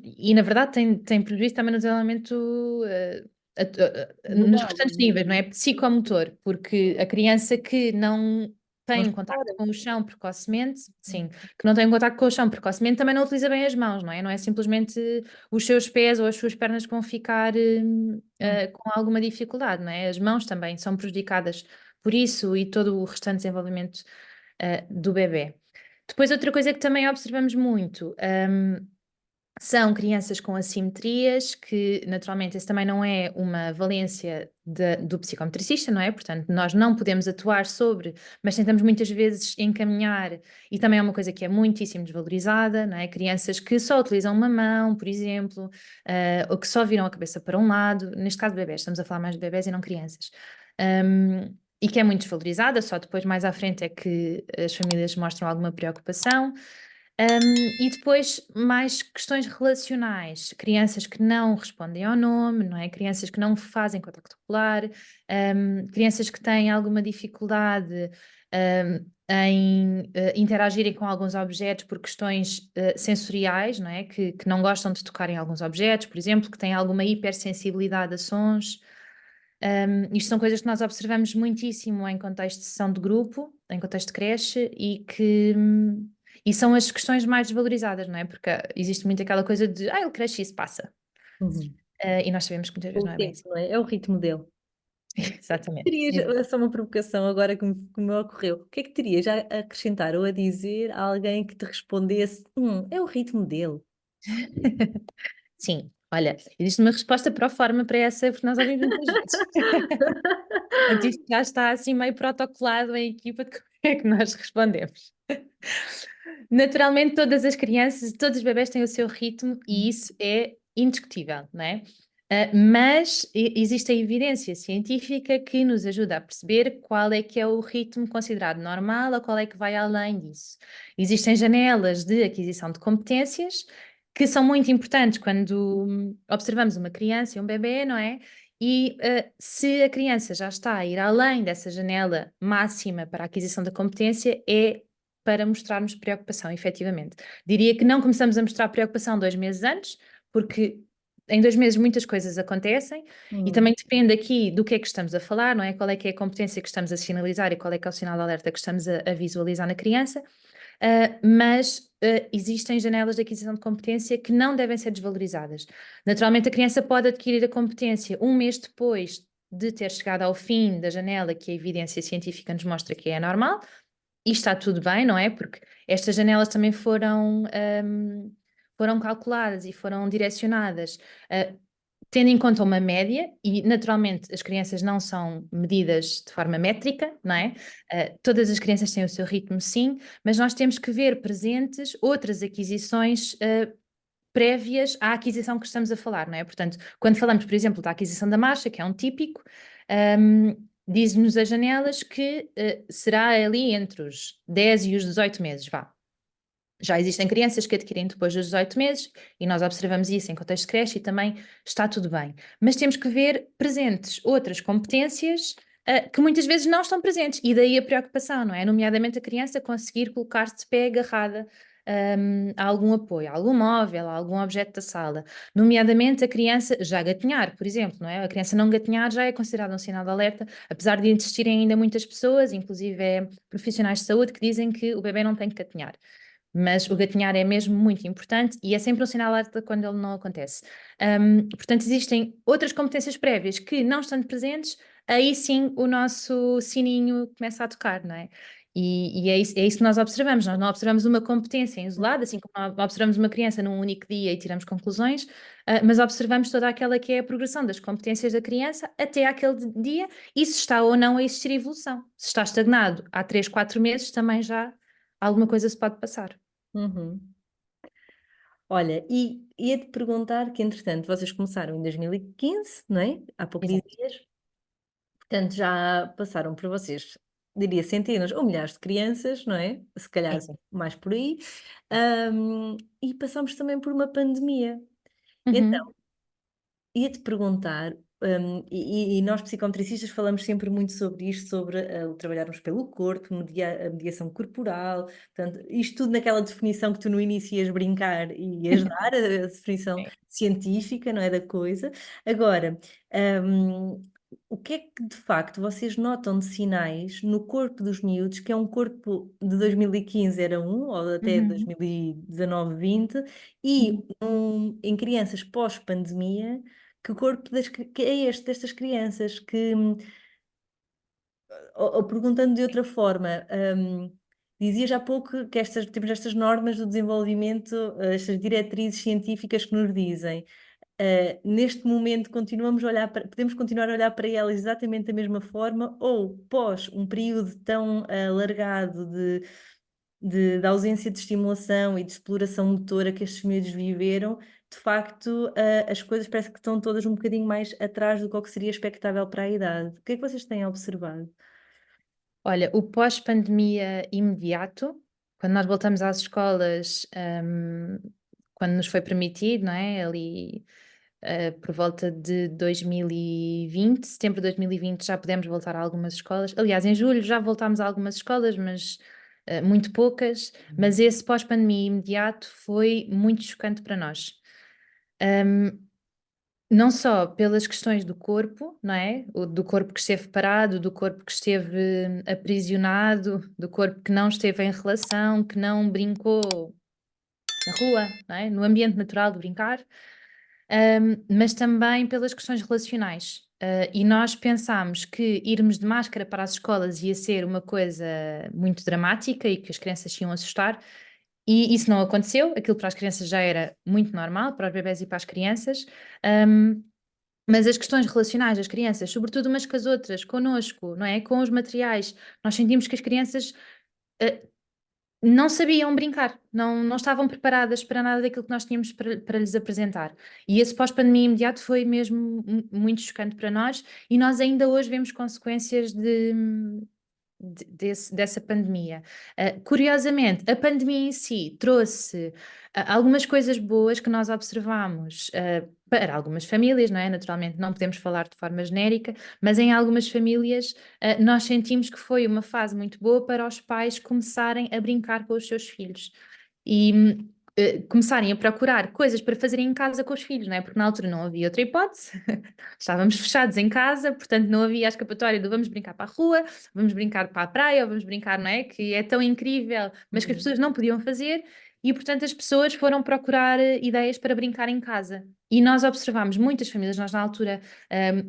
[SPEAKER 2] E na verdade tem prejuízo também no desenvolvimento nos
[SPEAKER 1] Global,
[SPEAKER 2] restantes níveis, não é? Psicomotor, porque a criança que não
[SPEAKER 1] não
[SPEAKER 2] tem um contacto
[SPEAKER 1] explora.
[SPEAKER 2] com o chão precocemente, sim, que não tem um contacto com o chão precocemente, também não utiliza bem as mãos, não é? Não é simplesmente os seus pés ou as suas pernas que vão ficar
[SPEAKER 1] Uhum,
[SPEAKER 2] com alguma dificuldade, não é? As mãos também são prejudicadas por isso e todo o restante desenvolvimento do bebê. Depois, outra coisa que também observamos muito. São crianças com assimetrias, que naturalmente esse também não é uma valência do psicometricista, não é? Portanto, nós não podemos atuar sobre, mas tentamos muitas vezes encaminhar, e também é uma coisa que é muitíssimo desvalorizada, não é? Crianças que só utilizam uma mão, por exemplo, ou que só viram a cabeça para um lado, neste caso bebés, estamos a falar mais de bebés e não crianças. E que é muito desvalorizada, só depois mais à frente é que as famílias mostram alguma preocupação. E depois mais questões relacionais, crianças que não respondem ao nome, não é? Crianças que não fazem contacto ocular, crianças que têm alguma dificuldade em interagirem com alguns objetos por questões sensoriais, não é? Que não gostam de tocar em alguns objetos, por exemplo, que têm alguma hipersensibilidade a sons. Isto são coisas que nós observamos muitíssimo em contexto de sessão de grupo, em contexto de creche, e são as questões mais desvalorizadas, não é? Porque existe muito aquela coisa de, ele cresce e isso passa.
[SPEAKER 1] Uhum.
[SPEAKER 2] E nós sabemos que muitas vezes
[SPEAKER 1] O
[SPEAKER 2] não é bem
[SPEAKER 1] tempo,
[SPEAKER 2] assim.
[SPEAKER 1] não é? É o ritmo dele.
[SPEAKER 2] Exatamente.
[SPEAKER 1] Terias, é só uma provocação agora que me ocorreu. O que é que terias a acrescentar ou a dizer a alguém que te respondesse: é o ritmo dele?
[SPEAKER 2] Sim, olha, existe uma resposta pro forma para essa, porque nós ouvimos muitas vezes. Portanto, isto já está assim meio protocolado em equipa de como é que nós respondemos. Naturalmente, todas as crianças, todos os bebés têm o seu ritmo e isso é indiscutível, não é? Mas existe a evidência científica que nos ajuda a perceber qual é que é o ritmo considerado normal ou qual é que vai além disso. Existem janelas de aquisição de competências que são muito importantes quando observamos uma criança e um bebê, não é? E se a criança já está a ir além dessa janela máxima para a aquisição da competência, é para mostrarmos preocupação, efetivamente. Diria que não começamos a mostrar preocupação 2 meses antes, porque em 2 meses muitas coisas acontecem e
[SPEAKER 1] Hum,
[SPEAKER 2] também depende aqui do que é que estamos a falar, não é? Qual é que é a competência que estamos a sinalizar e qual é que é o sinal de alerta que estamos a visualizar na criança. Mas existem janelas de aquisição de competência que não devem ser desvalorizadas. Naturalmente, a criança pode adquirir a competência 1 mês depois de ter chegado ao fim da janela que a evidência científica nos mostra que é normal, e está tudo bem, não é? Porque estas janelas também foram calculadas e foram direcionadas, tendo em conta uma média, e naturalmente as crianças não são medidas de forma métrica, não é? Todas as crianças têm o seu ritmo, sim, mas nós temos que ver presentes outras aquisições. Prévias à aquisição que estamos a falar, não é? Portanto, quando falamos, por exemplo, da aquisição da marcha, que é um típico, diz-nos as janelas que será ali entre os 10 e os 18 meses, vá. Já existem crianças que adquirem depois dos 18 meses e nós observamos isso em contexto de creche e também está tudo bem. Mas temos que ver presentes outras competências que muitas vezes não estão presentes e daí a preocupação, não é? Nomeadamente a criança conseguir colocar-se de pé agarrada a algum apoio, a algum móvel, a algum objeto da sala. Nomeadamente a criança já gatinhar, por exemplo, não é? A criança não gatinhar já é considerado um sinal de alerta, apesar de existirem ainda muitas pessoas, inclusive profissionais de saúde, que dizem que o bebê não tem que gatinhar. Mas o gatinhar é mesmo muito importante e é sempre um sinal de alerta quando ele não acontece. Portanto, existem outras competências prévias que, não estando presentes, aí sim o nosso sininho começa a tocar, não é? E é isso que nós observamos. Nós não observamos uma competência isolada, assim como observamos uma criança num único dia e tiramos conclusões, mas observamos toda aquela que é a progressão das competências da criança até aquele dia e se está ou não a existir evolução. Se está estagnado há 3, 4 meses, também já alguma coisa se pode passar.
[SPEAKER 1] uhum. Olha, e ia-te perguntar que, entretanto, vocês começaram em 2015, não é? Há poucos
[SPEAKER 2] Exato.
[SPEAKER 1] dias. Portanto, já passaram por vocês, diria centenas ou milhares de crianças, não é? Se
[SPEAKER 2] Sim,
[SPEAKER 1] calhar
[SPEAKER 2] sim.
[SPEAKER 1] mais por aí. E passamos também por uma pandemia.
[SPEAKER 2] Uhum,
[SPEAKER 1] Então, ia-te perguntar, e nós psicometricistas falamos sempre muito sobre isto, sobre o trabalharmos pelo corpo, a mediação corporal, portanto, isto tudo naquela definição que tu no início ias brincar e ias dar, a definição
[SPEAKER 2] sim.
[SPEAKER 1] científica, não é, da coisa. Agora, hum, o que é que de facto vocês notam de sinais no corpo dos miúdos, que é um corpo de 2015 era um, ou até
[SPEAKER 2] Uhum,
[SPEAKER 1] 2019, 20,
[SPEAKER 2] uhum.
[SPEAKER 1] e em crianças pós-pandemia, que o corpo que é este destas crianças que, ou perguntando de outra forma, Dizias há pouco que temos estas normas do desenvolvimento, estas diretrizes científicas que nos dizem. Neste momento podemos continuar a olhar para elas exatamente da mesma forma, ou pós um período tão alargado de ausência de estimulação e de exploração motora que estes miúdos viveram, de facto, as coisas parece que estão todas um bocadinho mais atrás do que o que seria expectável para a idade. O que é que vocês têm observado?
[SPEAKER 2] Olha, o pós-pandemia imediato, quando nós voltamos às escolas, quando nos foi permitido, não é? Ali, por volta de 2020, setembro de 2020, já pudemos voltar a algumas escolas. Aliás, em julho já voltámos a algumas escolas, mas muito poucas. Mas esse pós-pandemia imediato foi muito chocante para nós. Um, não só pelas questões do corpo, não é? Do corpo que esteve parado, do corpo que esteve aprisionado, do corpo que não esteve em relação, que não brincou na rua, não é? No ambiente natural de brincar, mas também pelas questões relacionais. E nós pensámos que irmos de máscara para as escolas ia ser uma coisa muito dramática e que as crianças se iam assustar, e isso não aconteceu. Aquilo para as crianças já era muito normal, para os bebés e para as crianças. Um, mas as questões relacionais das crianças, sobretudo umas com as outras, connosco, não é? Com os materiais, nós sentimos que as crianças não sabiam brincar, não estavam preparadas para nada daquilo que nós tínhamos para lhes apresentar. E esse pós-pandemia imediato foi mesmo muito chocante para nós, e nós ainda hoje vemos consequências dessa pandemia. Curiosamente, a pandemia em si trouxe algumas coisas boas que nós observamos para algumas famílias, não é? Naturalmente, não podemos falar de forma genérica, mas em algumas famílias nós sentimos que foi uma fase muito boa para os pais começarem a brincar com os seus filhos. E começarem a procurar coisas para fazerem em casa com os filhos, não é? Porque na altura não havia outra hipótese, estávamos fechados em casa, portanto não havia a escapatória do vamos brincar para a rua, vamos brincar para a praia, ou vamos brincar, não é? Que é tão incrível, mas que as pessoas não podiam fazer, e portanto as pessoas foram procurar ideias para brincar em casa. E nós observámos muitas famílias, nós na altura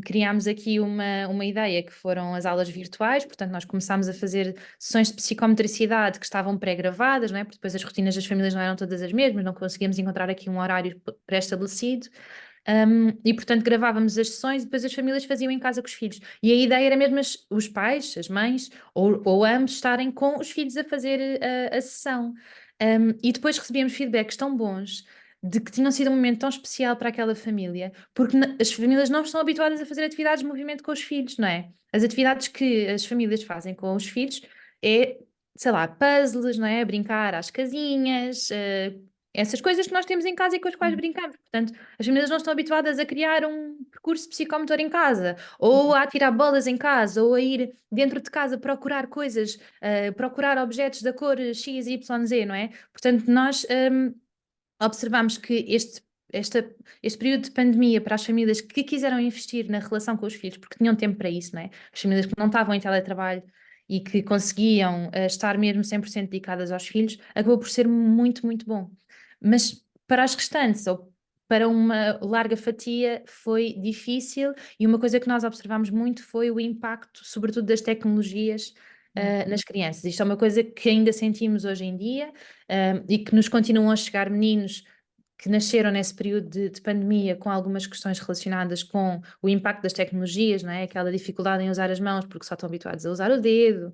[SPEAKER 2] criámos aqui uma ideia que foram as aulas virtuais, portanto nós começámos a fazer sessões de psicometricidade que estavam pré-gravadas, não é? Porque depois as rotinas das famílias não eram todas as mesmas, não conseguíamos encontrar aqui um horário pré-estabelecido. E portanto gravávamos as sessões e depois as famílias faziam em casa com os filhos. E a ideia era mesmo os pais, as mães, ou ambos estarem com os filhos a fazer a sessão. E depois recebíamos feedbacks tão bons de que tinham sido um momento tão especial para aquela família, porque as famílias não estão habituadas a fazer atividades de movimento com os filhos, não é? As atividades que as famílias fazem com os filhos é, sei lá, puzzles, não é? Brincar às casinhas, essas coisas que nós temos em casa e com as quais brincamos. Portanto, as famílias não estão habituadas a criar um percurso psicomotor em casa, ou a tirar bolas em casa, ou a ir dentro de casa procurar coisas, procurar objetos da cor X, Y, Z, não é? Portanto, nós observamos que este período de pandemia para as famílias que quiseram investir na relação com os filhos, porque tinham tempo para isso, não é? As famílias que não estavam em teletrabalho e que conseguiam estar mesmo 100% dedicadas aos filhos, acabou por ser muito, muito bom. Mas para as restantes, ou para uma larga fatia, foi difícil, e uma coisa que nós observamos muito foi o impacto, sobretudo das tecnologias, nas crianças. Isto é uma coisa que ainda sentimos hoje em dia, e que nos continuam a chegar meninos que nasceram nesse período de pandemia com algumas questões relacionadas com o impacto das tecnologias, não é? Aquela dificuldade em usar as mãos porque só estão habituados a usar o dedo,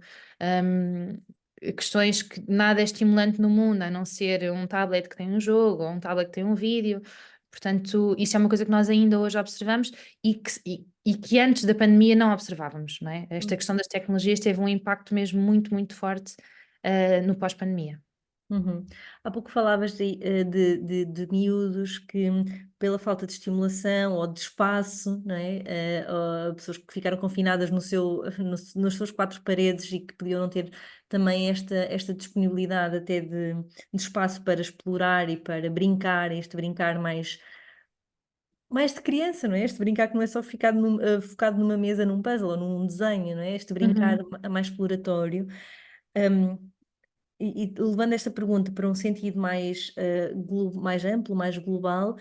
[SPEAKER 2] questões que nada é estimulante no mundo, a não ser um tablet que tem um jogo ou um tablet que tem um vídeo. Portanto, isso é uma coisa que nós ainda hoje observamos e que antes da pandemia não observávamos, não é? Esta questão das tecnologias teve um impacto mesmo muito, muito forte, no pós-pandemia.
[SPEAKER 1] Uhum. Há pouco falavas de miúdos que, pela falta de estimulação ou de espaço, não é? Ou pessoas que ficaram confinadas nas suas quatro paredes e que podiam não ter também esta disponibilidade até de espaço para explorar e para brincar, este brincar mais de criança, não é? Este brincar que não é só focado numa mesa, num puzzle ou num desenho, não é? Este brincar
[SPEAKER 2] Uhum.
[SPEAKER 1] mais exploratório. Um, e levando esta pergunta para um sentido mais amplo, mais global,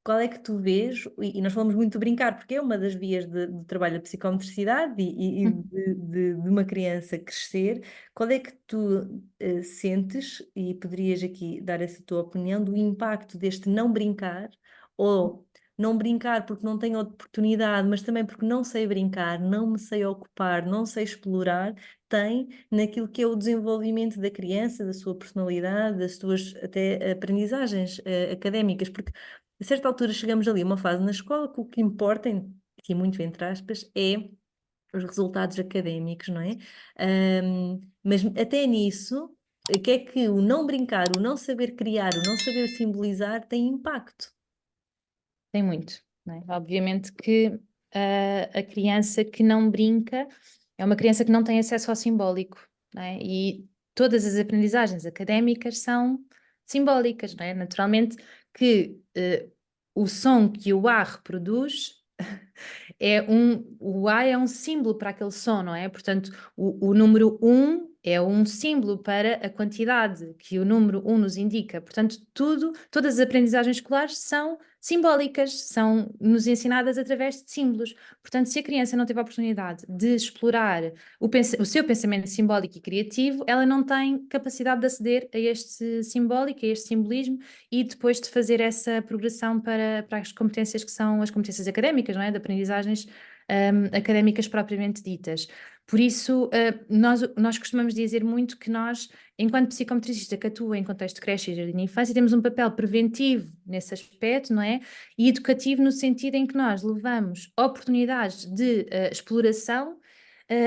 [SPEAKER 1] qual é que tu vês, e nós falamos muito de brincar, porque é uma das vias de trabalho da psicomotricidade e
[SPEAKER 2] Uhum.
[SPEAKER 1] de uma criança crescer, qual é que tu sentes, e poderias aqui dar essa tua opinião, do impacto deste não brincar, ou não brincar porque não tenho oportunidade, mas também porque não sei brincar, não me sei ocupar, não sei explorar, tem naquilo que é o desenvolvimento da criança, da sua personalidade, das suas até aprendizagens académicas, porque a certa altura chegamos ali a uma fase na escola que o que importa, aqui muito entre aspas, é os resultados académicos, não é? Mas até nisso, o que é que o não brincar, o não saber criar, o não saber simbolizar tem impacto?
[SPEAKER 2] Tem muito, não é? Obviamente que a criança que não brinca é uma criança que não tem acesso ao simbólico, não é? E todas as aprendizagens académicas são simbólicas, não é? Naturalmente que o som que o A reproduz o A é um símbolo para aquele som, não é? Portanto, o número um é um símbolo para a quantidade que o número um nos indica. Portanto, todas as aprendizagens escolares são simbólicas, são nos ensinadas através de símbolos. Portanto, se a criança não teve a oportunidade de explorar o seu pensamento simbólico e criativo, ela não tem capacidade de aceder a este simbólico, a este simbolismo e depois de fazer essa progressão para as competências que são as competências académicas, não é? De aprendizagens académicas propriamente ditas. Por isso, nós costumamos dizer muito que nós, enquanto psicometricista que atua em contexto de creche e jardim de infância, temos um papel preventivo nesse aspecto, não é? E educativo no sentido em que nós levamos oportunidades de exploração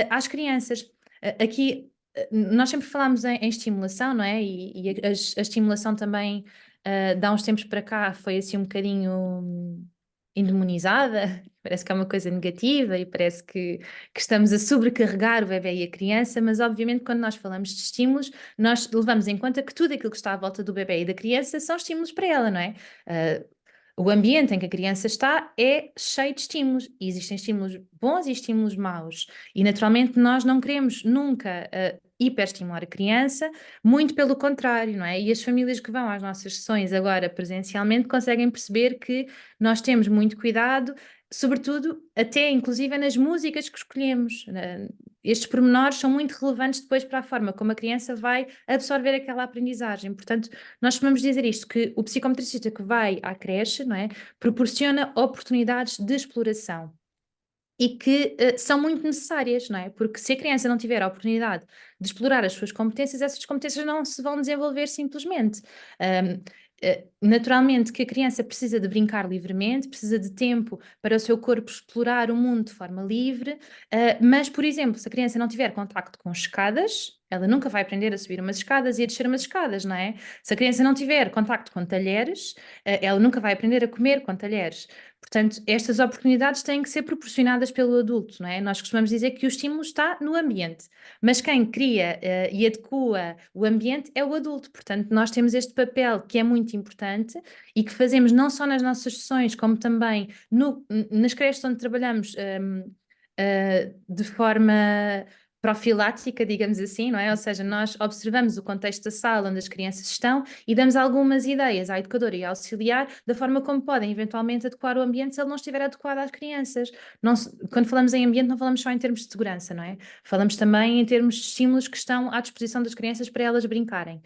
[SPEAKER 2] às crianças. Aqui, nós sempre falamos em estimulação, não é? E a estimulação também, de há uns tempos para cá, foi assim um bocadinho endemonizada, parece que é uma coisa negativa e parece que estamos a sobrecarregar o bebé e a criança, mas obviamente quando nós falamos de estímulos, nós levamos em conta que tudo aquilo que está à volta do bebé e da criança são estímulos para ela, não é? O ambiente em que a criança está é cheio de estímulos, e existem estímulos bons e estímulos maus, e naturalmente nós não queremos nunca hiperestimular a criança, muito pelo contrário, não é? E as famílias que vão às nossas sessões agora presencialmente conseguem perceber que nós temos muito cuidado, sobretudo até inclusive nas músicas que escolhemos. Estes pormenores são muito relevantes depois para a forma como a criança vai absorver aquela aprendizagem. Portanto, nós costumamos dizer isto, que o psicometricista que vai à creche, não é, proporciona oportunidades de exploração e que são muito necessárias, não é? Porque se a criança não tiver a oportunidade de explorar as suas competências, essas competências não se vão desenvolver simplesmente. Um, Naturalmente que a criança precisa de brincar livremente, precisa de tempo para o seu corpo explorar o mundo de forma livre, mas, por exemplo, se a criança não tiver contacto com escadas, ela nunca vai aprender a subir umas escadas e a descer umas escadas, não é? Se a criança não tiver contacto com talheres, ela nunca vai aprender a comer com talheres. Portanto, estas oportunidades têm que ser proporcionadas pelo adulto, não é? Nós costumamos dizer que o estímulo está no ambiente, mas quem cria e adequa o ambiente é o adulto. Portanto, nós temos este papel que é muito importante e que fazemos não só nas nossas sessões, como também nas creches onde trabalhamos de forma profilática, digamos assim, não é? Ou seja, nós observamos o contexto da sala onde as crianças estão e damos algumas ideias à educadora e ao auxiliar da forma como podem eventualmente adequar o ambiente se ele não estiver adequado às crianças. Quando falamos em ambiente, não falamos só em termos de segurança, não é? Falamos também em termos de estímulos que estão à disposição das crianças para elas brincarem.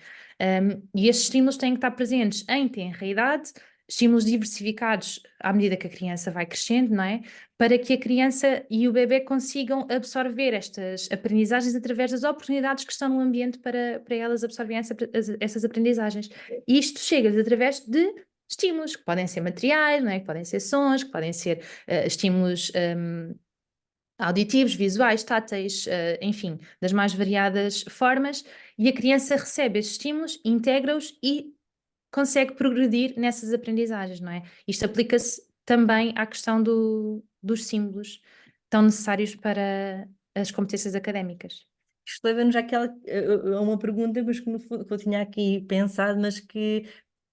[SPEAKER 2] E estes estímulos têm que estar presentes em tenra idade, estímulos diversificados à medida que a criança vai crescendo, não é? Para que a criança e o bebê consigam absorver estas aprendizagens através das oportunidades que estão no ambiente para elas absorverem essas aprendizagens. E isto chega através de estímulos, que podem ser materiais, não é? Que podem ser sons, que podem ser estímulos auditivos, visuais, táteis, enfim, das mais variadas formas, e a criança recebe esses estímulos, integra-os e consegue progredir nessas aprendizagens, não é? Isto aplica-se também à questão dos símbolos tão necessários para as competências académicas.
[SPEAKER 1] Isto leva-nos àquela, a uma pergunta, mas que, no fundo, que eu tinha aqui pensado, mas que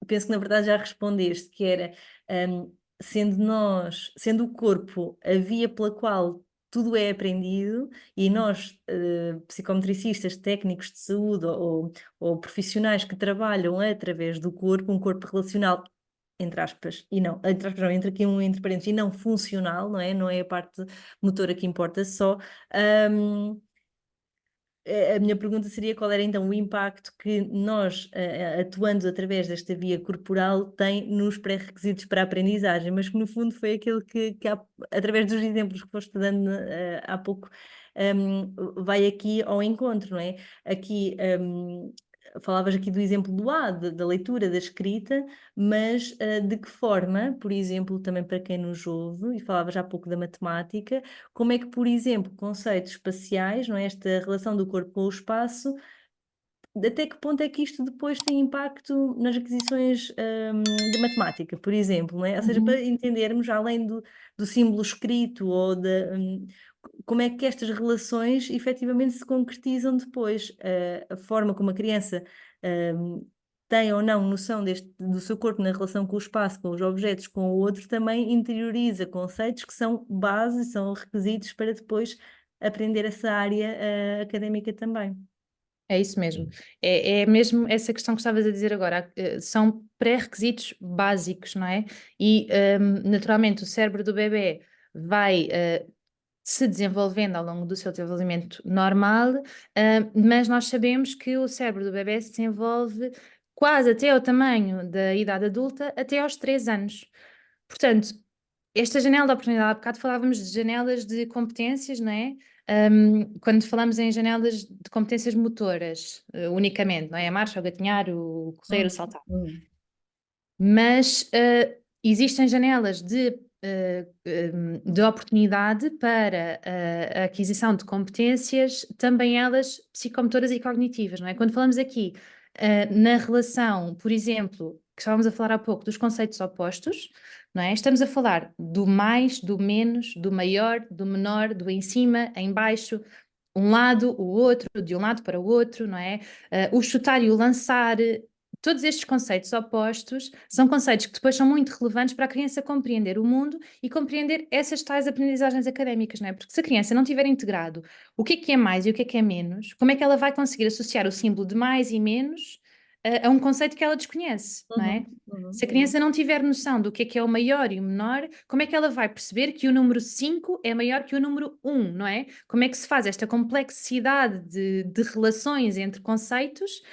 [SPEAKER 1] penso que na verdade já respondeste, que era, sendo o corpo a via pela qual tudo é aprendido, e nós, psicometricistas, técnicos de saúde ou profissionais que trabalham através do corpo, um corpo relacional entre aspas, e não, entre aspas, não, entre aqui entre parênteses, e não funcional, não é? Não é a parte motora que importa só. Um, a minha pergunta seria qual era então o impacto que nós, atuando através desta via corporal, tem nos pré-requisitos para a aprendizagem, mas que no fundo foi aquele através dos exemplos que foste dando há pouco, vai aqui ao encontro, não é? Aqui, falavas aqui do exemplo do A, da leitura, da escrita, mas de que forma, por exemplo, também para quem nos ouve, e falavas há pouco da matemática, como é que, por exemplo, conceitos espaciais, não é? Esta relação do corpo com o espaço, até que ponto é que isto depois tem impacto nas aquisições de matemática, por exemplo, não é? Ou seja, para entendermos, além do símbolo escrito ou como é que estas relações efetivamente se concretizam depois, a forma como a criança tem ou não noção do seu corpo na relação com o espaço, com os objetos, com o outro, também interioriza conceitos que são base, são requisitos para depois aprender essa área académica também.
[SPEAKER 2] É isso mesmo. É mesmo essa questão que estavas a dizer agora. São pré-requisitos básicos, não é? E, naturalmente, o cérebro do bebê vai se desenvolvendo ao longo do seu desenvolvimento normal, mas nós sabemos que o cérebro do bebê se desenvolve quase até ao tamanho da idade adulta, até aos 3 anos. Portanto, esta janela de oportunidade, há bocado falávamos de janelas de competências, não é? Quando falamos em janelas de competências motoras, unicamente, não é? A marcha, o gatinhar, o correr, o
[SPEAKER 1] Hum,
[SPEAKER 2] saltar.
[SPEAKER 1] hum,
[SPEAKER 2] Mas existem janelas de oportunidade para a aquisição de competências, também elas psicomotoras e cognitivas, não é? Quando falamos aqui na relação, por exemplo, que estávamos a falar há pouco dos conceitos opostos, não é? Estamos a falar do mais, do menos, do maior, do menor, do em cima, em baixo, um lado, o outro, de um lado para o outro, não é? O chutar e o lançar, todos estes conceitos opostos são conceitos que depois são muito relevantes para a criança compreender o mundo e compreender essas tais aprendizagens académicas, não é? Porque se a criança não tiver integrado o que é mais e o que é menos, como é que ela vai conseguir associar o símbolo de mais e menos a um conceito que ela desconhece, não é?
[SPEAKER 1] uhum, uhum,
[SPEAKER 2] Se a criança não tiver noção do que é o maior e o menor, como é que ela vai perceber que o número 5 é maior que o número 1, não é? Como é que se faz esta complexidade de relações entre conceitos,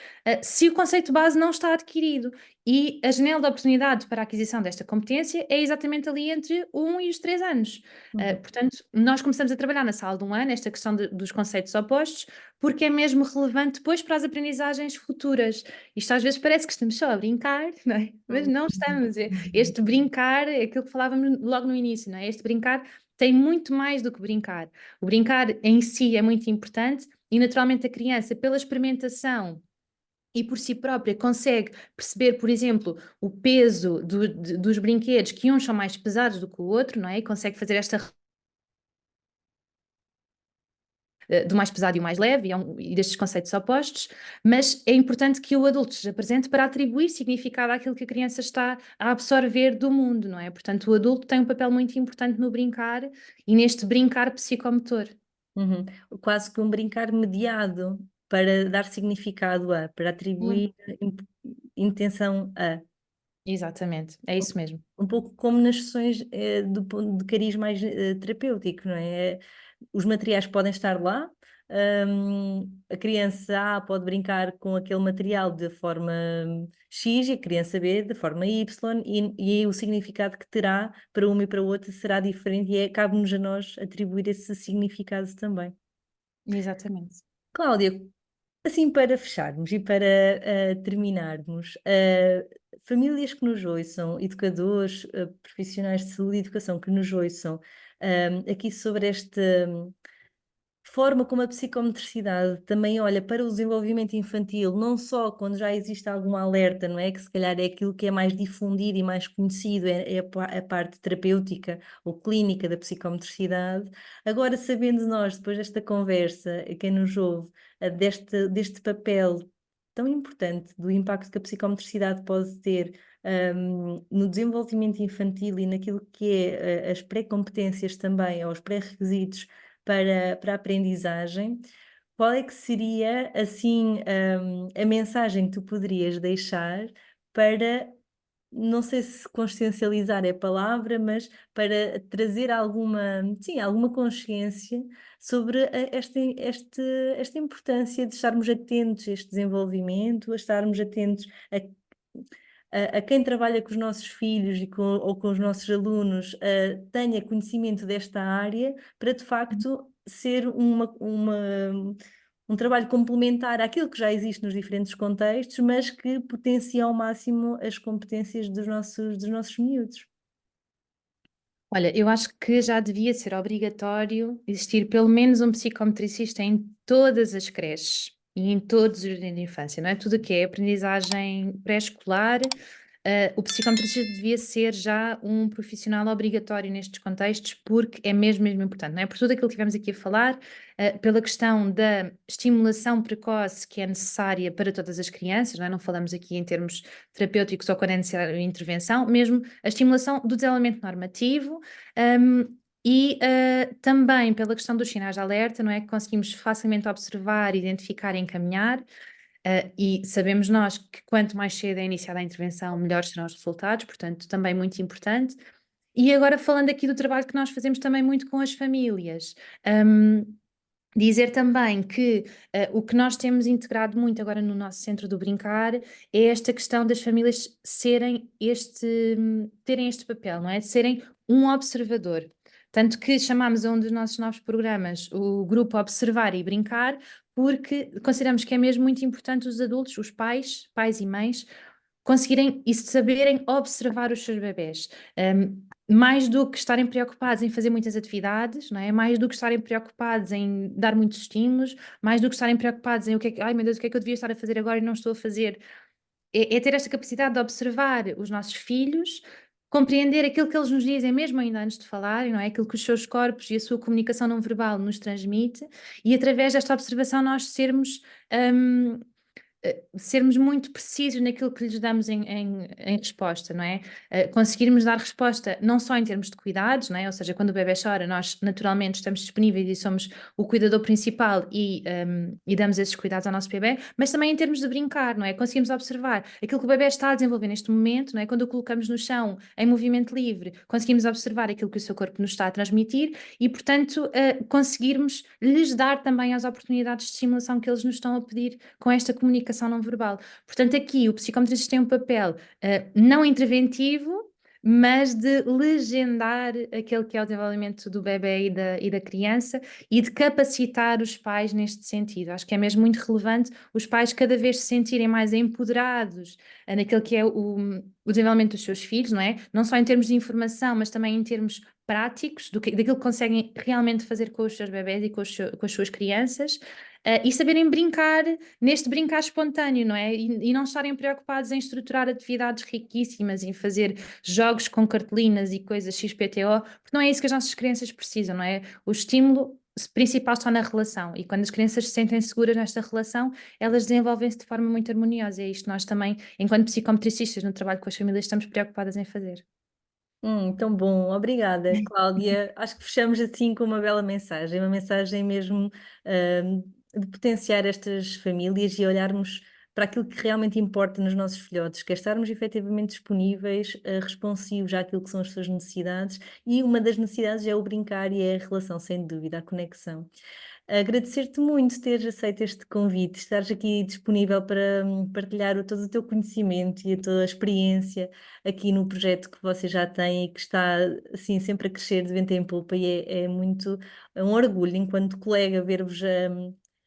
[SPEAKER 2] se o conceito base não está adquirido? E a janela de oportunidade para a aquisição desta competência é exatamente ali entre o 1 e os 3 anos.
[SPEAKER 1] uhum,
[SPEAKER 2] Portanto, nós começamos a trabalhar na sala de 1 ano esta questão dos conceitos opostos, porque é mesmo relevante depois para as aprendizagens futuras. Isto às vezes parece que estamos só a brincar, não é? Mas
[SPEAKER 1] uhum,
[SPEAKER 2] não estamos. Este brincar é aquilo que falávamos logo no início, não é? Este brincar tem muito mais do que brincar. O brincar em si é muito importante e, naturalmente, a criança, pela experimentação e por si própria, consegue perceber, por exemplo, o peso dos brinquedos, que uns são mais pesados do que o outro, não é? E consegue fazer esta do mais pesado e o mais leve, e destes conceitos opostos, mas é importante que o adulto esteja presente para atribuir significado àquilo que a criança está a absorver do mundo, não é? Portanto, o adulto tem um papel muito importante no brincar e neste brincar psicomotor.
[SPEAKER 1] uhum. Quase que um brincar mediado para dar significado para atribuir intenção a.
[SPEAKER 2] Exatamente, é isso mesmo.
[SPEAKER 1] Um pouco como nas sessões do ponto de cariz mais terapêutico, não é? Os materiais podem estar lá, a criança A pode brincar com aquele material de forma X e a criança B de forma Y, e o significado que terá para uma e para outra será diferente, e cabe-nos a nós atribuir esse significado também.
[SPEAKER 2] Exatamente.
[SPEAKER 1] Cláudia, assim, para fecharmos e para terminarmos, famílias que nos ouçam, educadores, profissionais de saúde e educação que nos ouçam, aqui sobre esta forma como a psicomotricidade também olha para o desenvolvimento infantil, não só quando já existe algum alerta, não é? Que se calhar é aquilo que é mais difundido e mais conhecido, é a parte terapêutica ou clínica da psicomotricidade. Agora, sabendo nós, depois desta conversa, quem nos ouve, deste papel tão importante do impacto que a psicomotricidade pode ter no desenvolvimento infantil e naquilo que é as pré-competências também, ou os pré-requisitos para a aprendizagem, qual é que seria, assim, a mensagem que tu poderias deixar para não sei se consciencializar é a palavra, mas para trazer alguma, sim, alguma consciência sobre esta importância de estarmos atentos a este desenvolvimento, a estarmos atentos a quem trabalha com os nossos filhos ou com os nossos alunos, tenha conhecimento desta área, para de facto ser um trabalho complementar àquilo que já existe nos diferentes contextos, mas que potencia ao máximo as competências dos nossos miúdos.
[SPEAKER 2] Olha, eu acho que já devia ser obrigatório existir pelo menos um psicometricista em todas as creches e em todos os jardins de infância, não é? Tudo o que é aprendizagem pré-escolar, o psicometricista devia ser já um profissional obrigatório nestes contextos, porque é mesmo, mesmo importante, não é? Por tudo aquilo que tivemos aqui a falar, pela questão da estimulação precoce que é necessária para todas as crianças, não é? Não falamos aqui em termos terapêuticos ou quando é necessária intervenção, mesmo a estimulação do desenvolvimento normativo, e também pela questão dos sinais de alerta, não é? Que conseguimos facilmente observar, identificar e encaminhar. E sabemos nós que quanto mais cedo é iniciada a intervenção, melhores serão os resultados, portanto, também muito importante. E agora falando aqui do trabalho que nós fazemos também muito com as famílias, dizer também que o que nós temos integrado muito agora no nosso Centro do Brincar é esta questão das famílias terem este papel, não é? De serem um observador. Tanto que chamamos a um dos nossos novos programas o grupo Observar e Brincar, porque consideramos que é mesmo muito importante os adultos, os pais e mães, conseguirem e saberem observar os seus bebés. Mais do que estarem preocupados em fazer muitas atividades, não é? Mais do que estarem preocupados em dar muitos estímulos, mais do que estarem preocupados em o que é que, ai meu Deus, o que é que eu devia estar a fazer agora e não estou a fazer, é ter esta capacidade de observar os nossos filhos, compreender aquilo que eles nos dizem, mesmo ainda antes de falarem, não é? Aquilo que os seus corpos e a sua comunicação não verbal nos transmite, e através desta observação nós sermos muito precisos naquilo que lhes damos em resposta, não é? Conseguirmos dar resposta não só em termos de cuidados, não é? Ou seja, quando o bebê chora, nós naturalmente estamos disponíveis e somos o cuidador principal e damos esses cuidados ao nosso bebê, mas também em termos de brincar, não é? Conseguimos observar aquilo que o bebê está a desenvolver neste momento, não é? Quando o colocamos no chão, em movimento livre, conseguimos observar aquilo que o seu corpo nos está a transmitir e, portanto, conseguirmos lhes dar também as oportunidades de estimulação que eles nos estão a pedir com esta comunicação não verbal. Portanto, aqui o psicometrista tem um papel não interventivo, mas de legendar aquele que é o desenvolvimento do bebê e da criança e de capacitar os pais neste sentido. Acho que é mesmo muito relevante os pais cada vez se sentirem mais empoderados naquele que é o desenvolvimento dos seus filhos, não é? Não só em termos de informação, mas também em termos práticos, daquilo que conseguem realmente fazer com os seus bebés e com as suas crianças, e saberem brincar neste brincar espontâneo, não é? E não estarem preocupados em estruturar atividades riquíssimas, em fazer jogos com cartolinas e coisas XPTO, porque não é isso que as nossas crianças precisam, não é? O estímulo principal está na relação, e quando as crianças se sentem seguras nesta relação, elas desenvolvem-se de forma muito harmoniosa, e é isto que nós também, enquanto psicometricistas no trabalho com as famílias, estamos preocupadas em fazer.
[SPEAKER 1] Tão bom, obrigada, Cláudia. Acho que fechamos assim com uma bela mensagem, uma mensagem mesmo, de potenciar estas famílias e olharmos para aquilo que realmente importa nos nossos filhotes, que é estarmos efetivamente disponíveis, responsivos àquilo que são as suas necessidades, e uma das necessidades é o brincar e é a relação, sem dúvida, a conexão. Agradecer-te muito teres aceito este convite, estares aqui disponível para partilhar todo o teu conhecimento e a tua experiência aqui no projeto que você já tem e que está assim sempre a crescer de vento em polpa, e é um orgulho enquanto colega ver-vos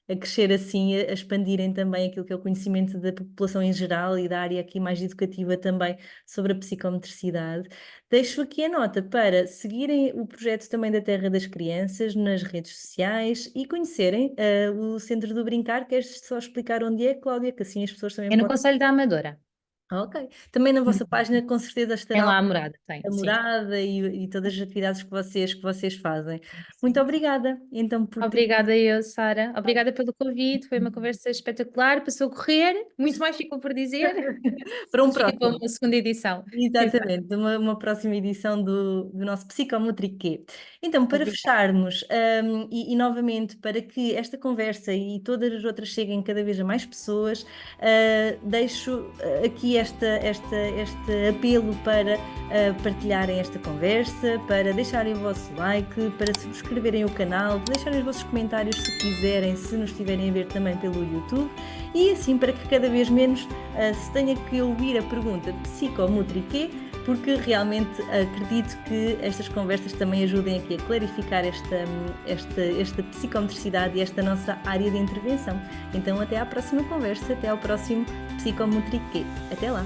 [SPEAKER 1] a crescer assim, a expandirem também aquilo que é o conhecimento da população em geral e da área aqui mais educativa também sobre a psicometricidade. Deixo aqui a nota para seguirem o projeto também da Terra das Crianças nas redes sociais e conhecerem o Centro do Brincar. Queres só explicar onde é, Cláudia? Que assim as pessoas também
[SPEAKER 2] É no
[SPEAKER 1] podem.
[SPEAKER 2] Conselho da Amadora.
[SPEAKER 1] Ok. Também na vossa página com certeza
[SPEAKER 2] Tem
[SPEAKER 1] estará
[SPEAKER 2] lá a morada, tem,
[SPEAKER 1] a
[SPEAKER 2] sim.
[SPEAKER 1] morada e todas as atividades que vocês fazem. Muito obrigada, então, por ter.
[SPEAKER 2] Obrigada eu, Sara. Obrigada pelo convite. Foi uma conversa espetacular. Passou a correr. Muito mais ficou por dizer.
[SPEAKER 1] Para um
[SPEAKER 2] Mas fica para
[SPEAKER 1] próximo.
[SPEAKER 2] uma segunda edição. Exato.
[SPEAKER 1] Exatamente, de uma próxima edição do nosso Psicomotriquê. Então, para
[SPEAKER 2] Obrigada.
[SPEAKER 1] fecharmos, e novamente, para que esta conversa e todas as outras cheguem cada vez a mais pessoas, deixo aqui este apelo para partilharem esta conversa, para deixarem o vosso like, para subscreverem o canal, deixarem os vossos comentários se quiserem, se nos estiverem a ver também pelo YouTube, e assim para que cada vez menos se tenha que ouvir a pergunta psicomotriquê, porque realmente acredito que estas conversas também ajudem aqui a clarificar esta psicomotricidade e esta nossa área de intervenção. Então até à próxima conversa, até ao próximo Psicomotriquê. Até lá!